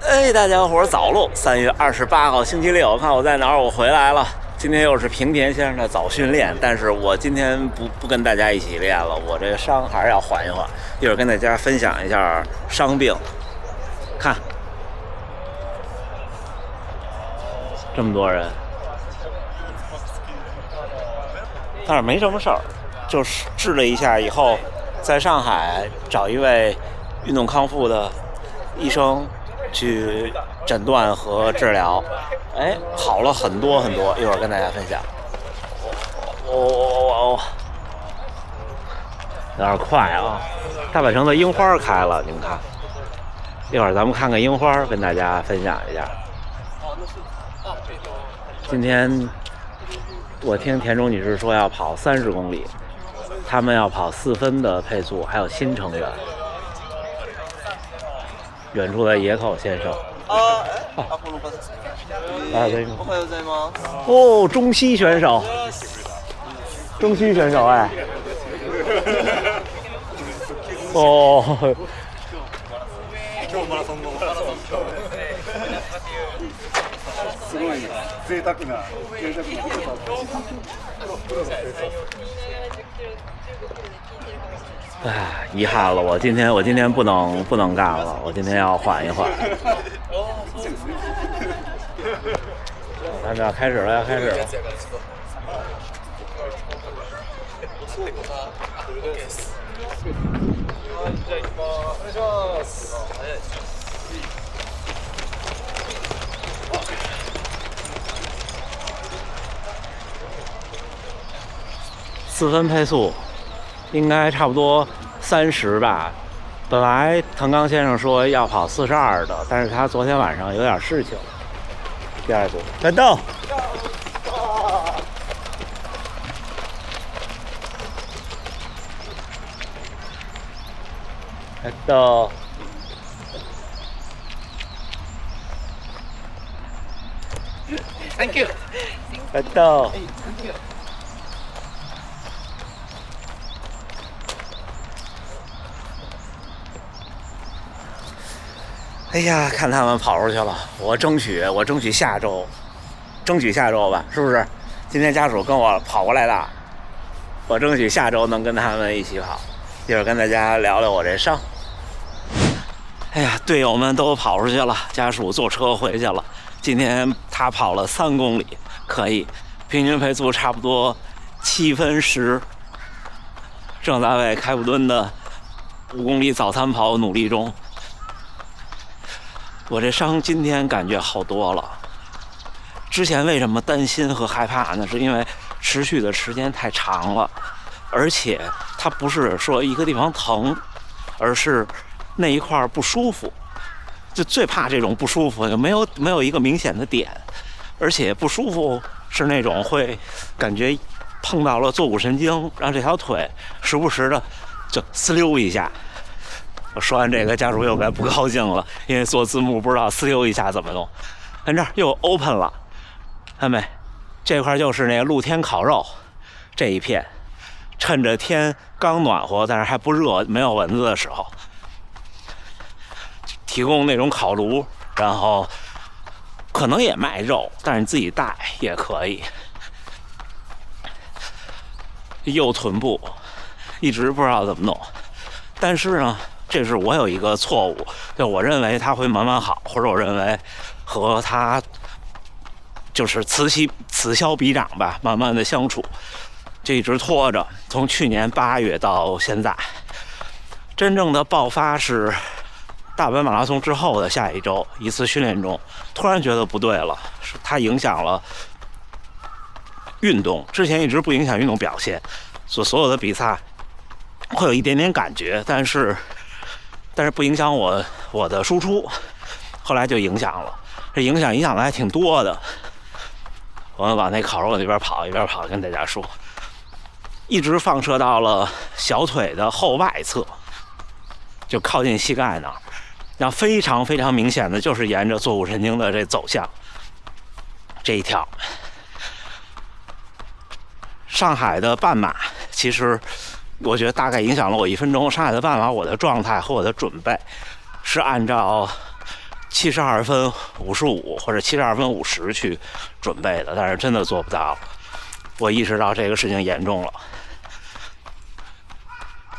哎，大家伙早喽！3月28号星期六，看我在哪儿？我回来了。今天又是平田先生的早训练，但是我今天不跟大家一起练了，我这个伤还是要缓一缓。一会儿跟大家分享一下伤病。看，这么多人，但是没什么事儿，就是治了一下以后，在上海找一位运动康复的医生去诊断和治疗，哎，好了很多很多，一会儿跟大家分享。有点快啊！大阪城的樱花开了，你们看，一会儿咱们看看樱花，跟大家分享一下。今天我听田中女士说要跑30公里，他们要跑4分的配速，还有新成员。远处的野口先生。哦，中西选手，哎。哦。すごい贅沢な哎，遗憾了，我今天不能干了，我今天要缓一缓。咱们要开始了。4分配速，应该差不多30吧。本来藤冈先生说要跑42的，但是他昨天晚上有点事情。第二组，战斗！战斗！Thank you。战斗！哎呀，看他们跑出去了，我争取下周吧，是不是？今天家属跟我跑过来的，我争取下周能跟他们一起跑。一会儿跟大家聊聊我这伤。哎呀，队友们都跑出去了，家属坐车回去了。今天他跑了3公里，可以，平均配速差不多7分10。正在为开普敦的5公里早餐跑努力中。我这伤今天感觉好多了。之前为什么担心和害怕呢？是因为持续的时间太长了，而且它不是说一个地方疼，而是那一块不舒服。就最怕这种不舒服，没有一个明显的点，而且不舒服是那种会感觉碰到了坐骨神经，让这条腿时不时的就呲溜一下。我说完这个，家属又该不高兴了，因为做字幕不知道呲溜一下怎么弄。看这儿又 open 了，看没？这块就是那个露天烤肉这一片，趁着天刚暖和，但是还不热，没有蚊子的时候，提供那种烤炉，然后可能也卖肉，但是你自己带也可以。右臀部一直不知道怎么弄，但是呢，这是我有一个错误，就我认为它会慢慢好，或者我认为和它就是此消彼长吧，慢慢的相处，就一直拖着，从去年8月到现在，真正的爆发是大阪马拉松之后的下一周一次训练中，突然觉得不对了，是它影响了运动，之前一直不影响运动表现，所有的比赛会有一点点感觉，但是不影响我的输出，后来就影响了，这影响的还挺多的。我们往那烤肉那边跑，一边跑跟大家说，一直放射到了小腿的后外侧，就靠近膝盖那儿，然后非常非常明显的就是沿着坐骨神经的这走向这一条。上海的半马其实我觉得大概影响了我1分钟。上海的半马我的状态和我的准备是按照72分55或者72分50去准备的，但是真的做不到。我意识到这个事情严重了。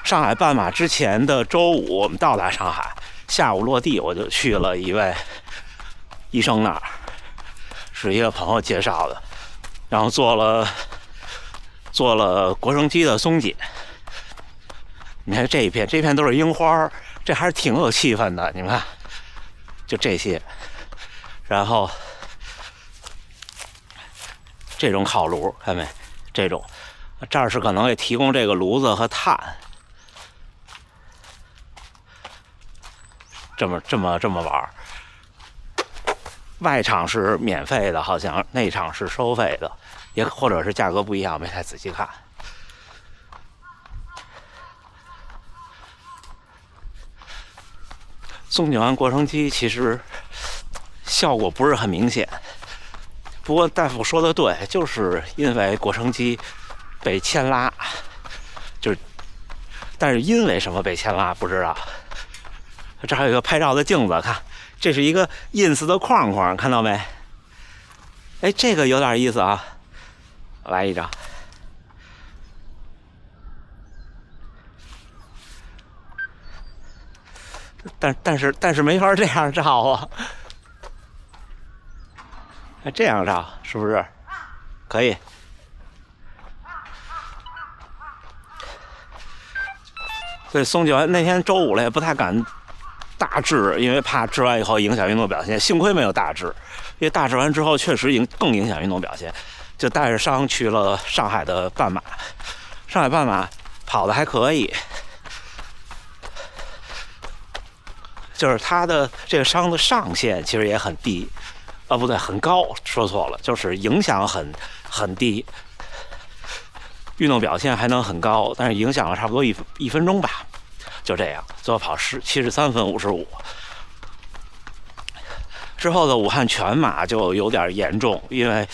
上海半马之前的周五，我们到达上海，下午落地我就去了一位医生那儿，是一个朋友介绍的，然后做了腘绳肌的松解。你看这一片都是樱花，这还是挺有气氛的。你们看，就这些，然后这种烤炉，看没？这种，这儿是可能给提供这个炉子和炭，这么玩。外场是免费的，好像内场是收费的，也或者是价格不一样，没太仔细看。松紧完腘绳肌其实效果不是很明显，不过大夫说的对，就是因为腘绳肌被牵拉，但是因为什么被牵拉不知道。这还有一个拍照的镜子，看，这是一个 ins 的框框，看到没？哎，这个有点意思啊，来一张。但是没法这样照啊，这样照是不是可以？所以松紧完那天周五了也不太敢大治，因为怕治完以后影响运动表现。幸亏没有大治，因为大治完之后确实更影响运动表现。就带着伤去了上海的半马，上海半马跑的还可以。就是他的这个伤的上限其实也很低，不对，很高，说错了，就是影响很低，运动表现还能很高，但是影响了差不多一分钟吧，就这样，最后跑73分55。之后的武汉全马就有点严重，因为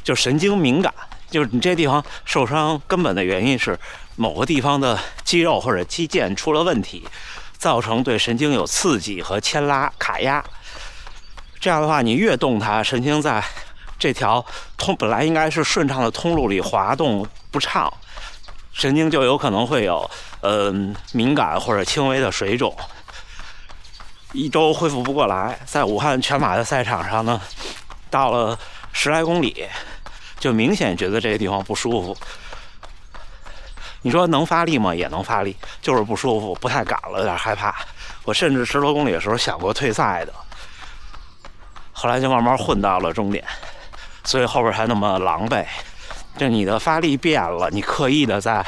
就神经敏感，就是你这地方受伤根本的原因是某个地方的肌肉或者肌腱出了问题。造成对神经有刺激和牵拉卡压，这样的话，你越动它，神经在这条本来应该是顺畅的通路里滑动不畅，神经就有可能会有敏感或者轻微的水肿，一周恢复不过来。在武汉全马的赛场上呢，到了10来公里，就明显觉得这个地方不舒服。你说能发力吗？也能发力，就是不舒服，不太敢了，有点害怕。我甚至10多公里的时候想过退赛的，后来就慢慢混到了终点，所以后边才那么狼狈。就你的发力变了，你刻意的在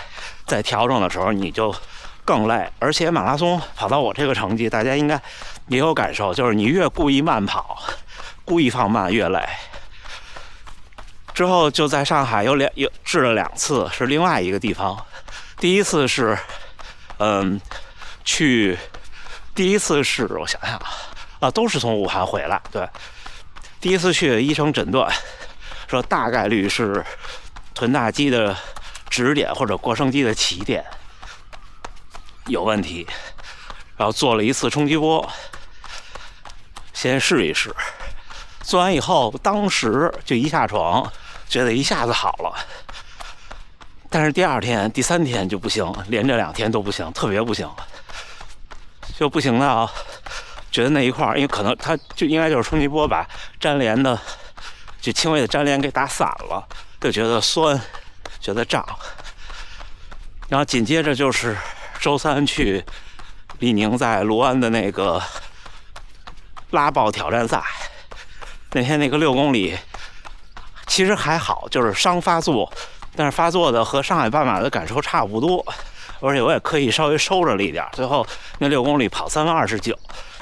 调整的时候，你就更累。而且马拉松跑到我这个成绩，大家应该也有感受，就是你越故意慢跑，故意放慢越累。之后就在上海有治了2次，是另外一个地方。第一次是，第一次是我想想啊，都是从武汉回来。对，第一次去医生诊断说大概率是臀大肌的止点或者腘绳肌的起点有问题，然后做了1次冲击波，先试一试。做完以后，当时就一下床，觉得一下子好了。但是第2天、第3天就不行，连着2天都不行，特别不行，就不行到觉得那一块儿，因为可能它就应该就是冲击波把粘连的，就轻微的粘连给打散了，就觉得酸，觉得胀。然后紧接着就是周3去李宁在卢湾的那个拉爆挑战赛，那天那个6公里其实还好，就是伤发作。但是发作的和上海半马的感受差不多，而且我也刻意稍微收着了一点，最后那6公里跑3分29，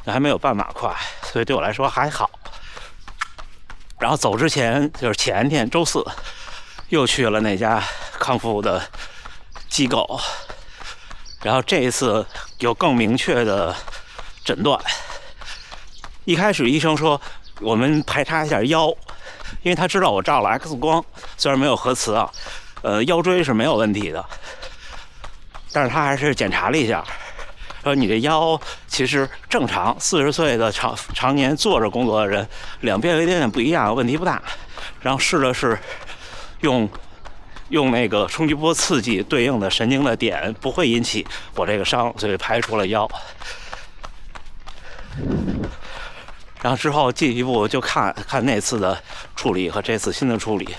那还没有半马快，所以对我来说还好。然后走之前就是前天周4，又去了那家康复的机构，然后这一次有更明确的诊断。一开始医生说我们排查一下腰，因为他知道我照了 X 光，虽然没有核磁啊，腰椎是没有问题的，但是他还是检查了一下，说你这腰其实正常，40岁的常年坐着工作的人，两边有一点点不一样，问题不大。然后试了试，用那个冲击波刺激对应的神经的点，不会引起我这个伤，所以排除了腰。然后之后进一步就看那次的处理和这次新的处理，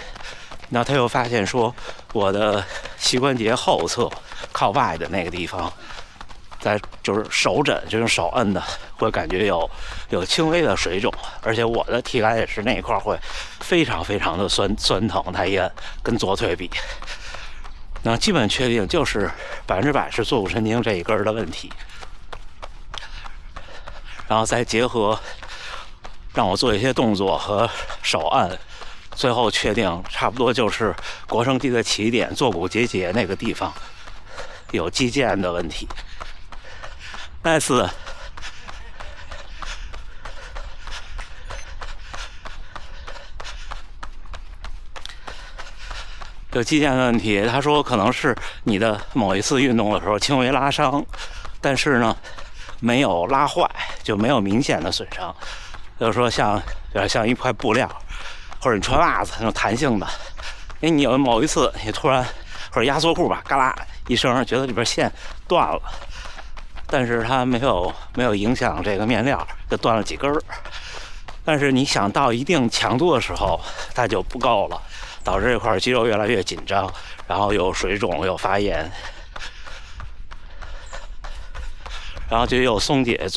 然后他又发现说我的膝关节后侧靠外的那个地方，在就是手枕，就用手摁的，会感觉有轻微的水肿，而且我的体感也是那一块会非常非常的酸疼，它一摁跟左腿比，那基本确定就是100%是坐骨神经这一根的问题，然后再结合让我做一些动作和手按，最后确定差不多就是腘绳肌的起点坐骨结节那个地方有肌腱的问题。那次有肌腱的问题，他说可能是你的某一次运动的时候轻微拉伤，但是呢没有拉坏，就没有明显的损伤。就是说有点像一块布料，或者你穿袜子那种弹性的，你有某一次你突然或者压缩裤吧，嘎啦一声，觉得里边线断了，但是它没有影响这个面料，就断了几根儿。但是你想到一定强度的时候，它就不够了，导致这块肌肉越来越紧张，然后有水肿，有发炎，然后就又松解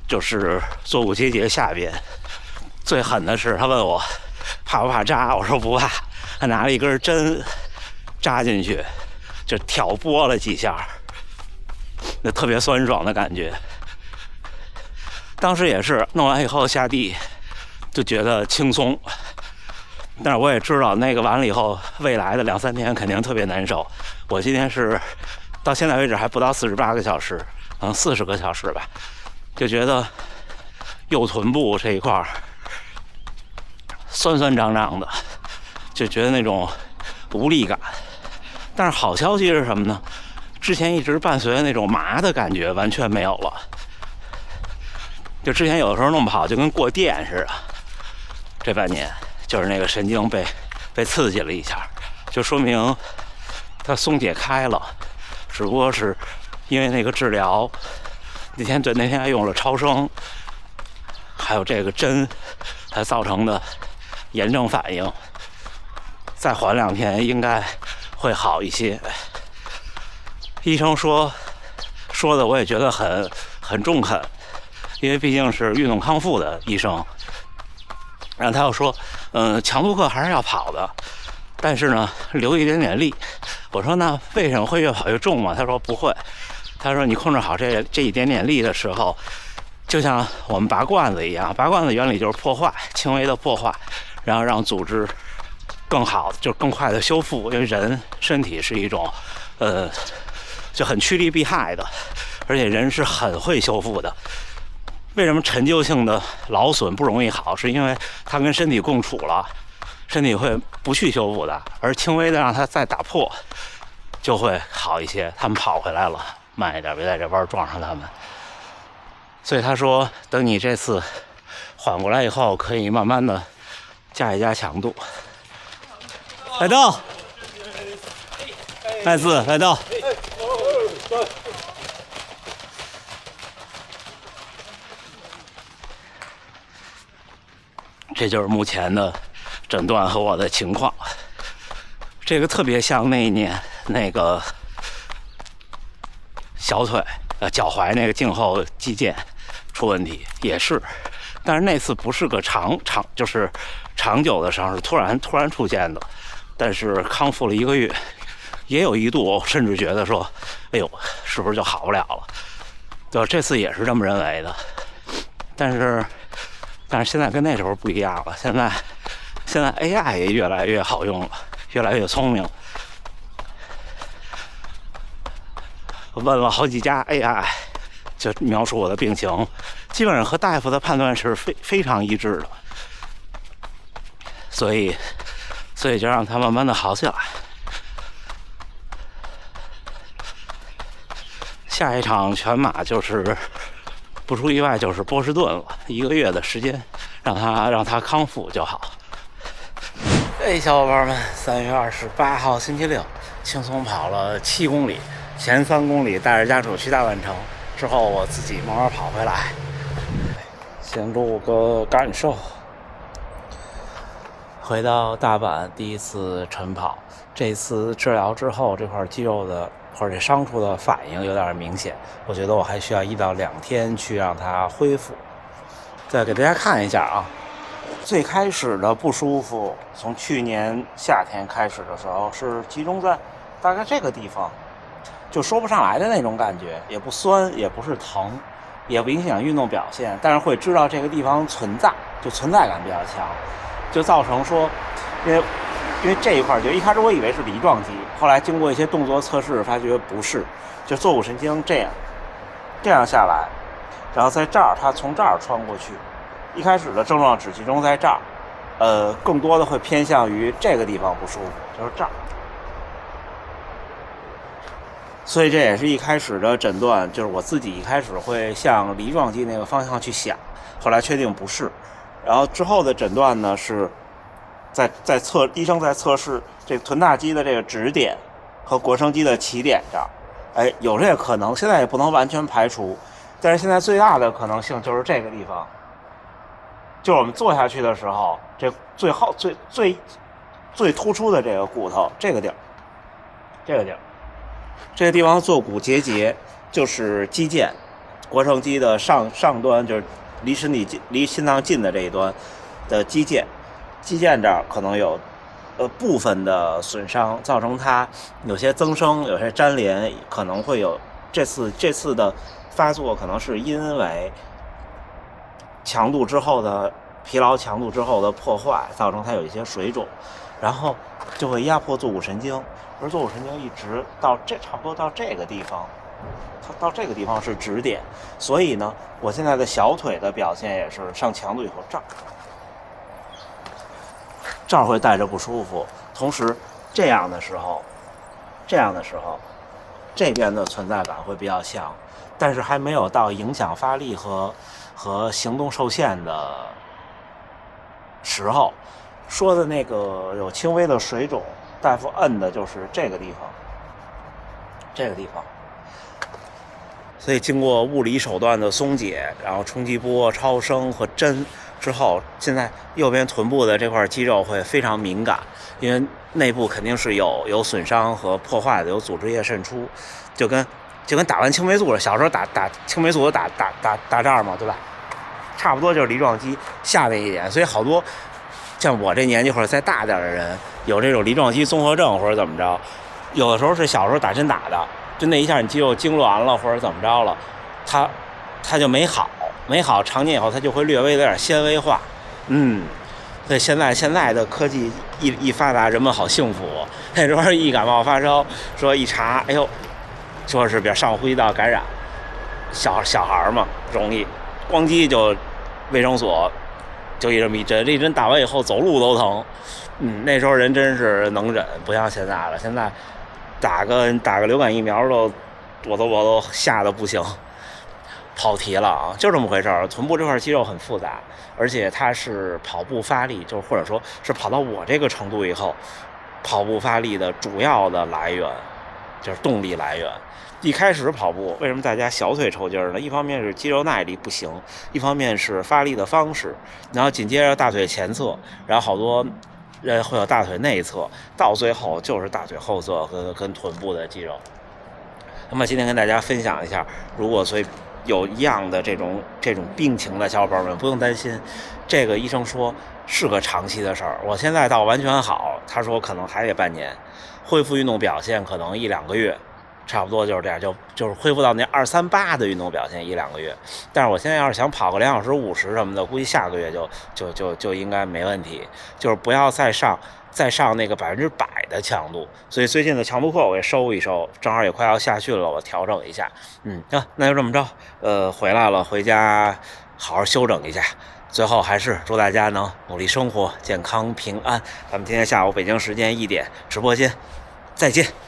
就是坐骨结节下边。最狠的是他问我怕不怕扎，我说不怕，他拿了一根针扎进去，就挑拨了几下，那特别酸爽的感觉。当时也是弄完以后下地就觉得轻松，但是我也知道那个完了以后未来的2-3天肯定特别难受。我今天是到现在为止还不到48个小时，可能40个小时吧，就觉得右臀部这一块酸酸胀胀的，就觉得那种无力感。但是好消息是什么呢？之前一直伴随的那种麻的感觉完全没有了。就之前有的时候弄不好就跟过电似的，这半年就是那个神经被刺激了一下，就说明它松解开了，只不过是因为那个治疗，那天还用了超声，还有这个针才造成的炎症反应，再缓2天应该会好一些。医生说的我也觉得很中肯，因为毕竟是运动康复的医生。然后他又说强度课还是要跑的，但是呢留一点点力。我说那为什么会越跑越重嘛？他说不会，他说你控制好这一点点力的时候，就像我们拔罐子一样，拔罐子原理就是破坏，轻微的破坏，然后让组织更好，就更快的修复。因为人身体是一种就很趋利避害的，而且人是很会修复的。为什么陈旧性的劳损不容易好？是因为它跟身体共处了，身体会不去修复的，而轻微的让它再打破就会好一些。他们跑回来了，慢一点，别在这弯撞上他们。所以他说等你这次缓过来以后，可以慢慢的加一加强度。来到麦子来到，这就是目前的诊断和我的情况。这个特别像那一年那个小腿脚踝那个胫后肌腱出问题，也是，但是那次不是个就是长久的伤，是突然出现的。但是康复了1个月，也有一度甚至觉得说，哎呦，是不是就好不了了？对，这次也是这么认为的。但是现在跟那时候不一样了，现在 AI 也越来越好用了，越来越聪明。我问了好几家 AI， 就描述我的病情，基本上和大夫的判断是非常一致的，所以就让它慢慢的好起来。下一场全马就是不出意外就是波士顿了，1个月的时间，让他康复就好。哎，小伙伴们，3月28号星期六，轻松跑了7公里，前3公里带着家属去大万城，之后我自己慢慢跑回来。先录个感受。回到大阪第一次晨跑，这次治疗之后，这块肌肉的或者这伤处的反应有点明显，我觉得我还需要1到2天去让它恢复。再给大家看一下啊，最开始的不舒服，从去年夏天开始的时候，是集中在大概这个地方，就说不上来的那种感觉，也不酸，也不是疼，也不影响运动表现，但是会知道这个地方存在，就存在感比较强，就造成说，因为这一块就一开始我以为是梨状肌，后来经过一些动作测试发觉不是，就坐骨神经这样下来，然后在这儿它从这儿穿过去，一开始的症状只集中在这儿，更多的会偏向于这个地方不舒服，就是这儿。所以这也是一开始的诊断，就是我自己一开始会向梨状肌那个方向去想，后来确定不是，然后之后的诊断呢是医生在测试这个臀大肌的这个指点和腘绳肌的起点这儿，哎，有这个可能，现在也不能完全排除，但是现在最大的可能性就是这个地方，就是我们坐下去的时候，这最突出的这个骨头，这个地儿。这个地方坐骨结节就是肌腱，腘绳肌的上端就是离心脏近的这一端的肌腱这儿可能有部分的损伤，造成它有些增生，有些粘连，可能会有这次的发作可能是因为疲劳强度之后的破坏，造成它有一些水肿，然后就会压迫坐骨神经。而坐骨神经一直差不多到这个地方，它到这个地方是止点，所以呢，我现在的小腿的表现也是上强度以后这儿会带着不舒服，同时这样的时候，这边的存在感会比较强，但是还没有到影响发力和行动受限的时候。说的那个有轻微的水肿，大夫摁的就是这个地方，所以经过物理手段的松解，然后冲击波、超声和针之后，现在右边臀部的这块肌肉会非常敏感，因为内部肯定是有损伤和破坏的，有组织液渗出，就跟打完青霉素了，小时候打青霉素打这儿嘛，对吧？差不多就是梨状肌下面一点，所以好多像我这年纪或者再大点的人有这种梨状肌综合症或者怎么着，有的时候是小时候打针打的，就那一下你肌肉痉挛了或者怎么着了，它就没好，常年以后它就会略微有点纤维化。所以现在的科技一发达，人们好幸福。那时候一感冒发烧，说一查，哎呦，说是比如上呼吸道感染，小孩嘛容易，咣叽就卫生所就这么一针打完以后走路都疼。那时候人真是能忍，不像现在了。现在打个流感疫苗我都吓得不行。跑题了啊，就这么回事儿。臀部这块肌肉很复杂，而且它是跑步发力，就是或者说是跑到我这个程度以后，跑步发力的主要的来源就是动力来源。一开始跑步为什么大家小腿抽筋呢？一方面是肌肉耐力不行，一方面是发力的方式，然后紧接着大腿前侧，然后好多人会有大腿内侧，到最后就是大腿后侧跟臀部的肌肉。那么今天跟大家分享一下，如果有一样的这种病情的小伙伴们不用担心，这个医生说是个长期的事儿。我现在倒完全好，他说可能还得半年，恢复运动表现可能1-2个月，差不多就是这样，就是恢复到那238的运动表现1-2个月。但是我现在要是想跑个2小时50什么的，估计下个月就应该没问题，就是不要再上那个100%的强度。所以最近的强度课我也收一收，正好也快要下训了，我调整一下。那就这么着，回来了，回家好好休整一下。最后还是祝大家能努力生活，健康平安。咱们今天下午北京时间1点直播间再见。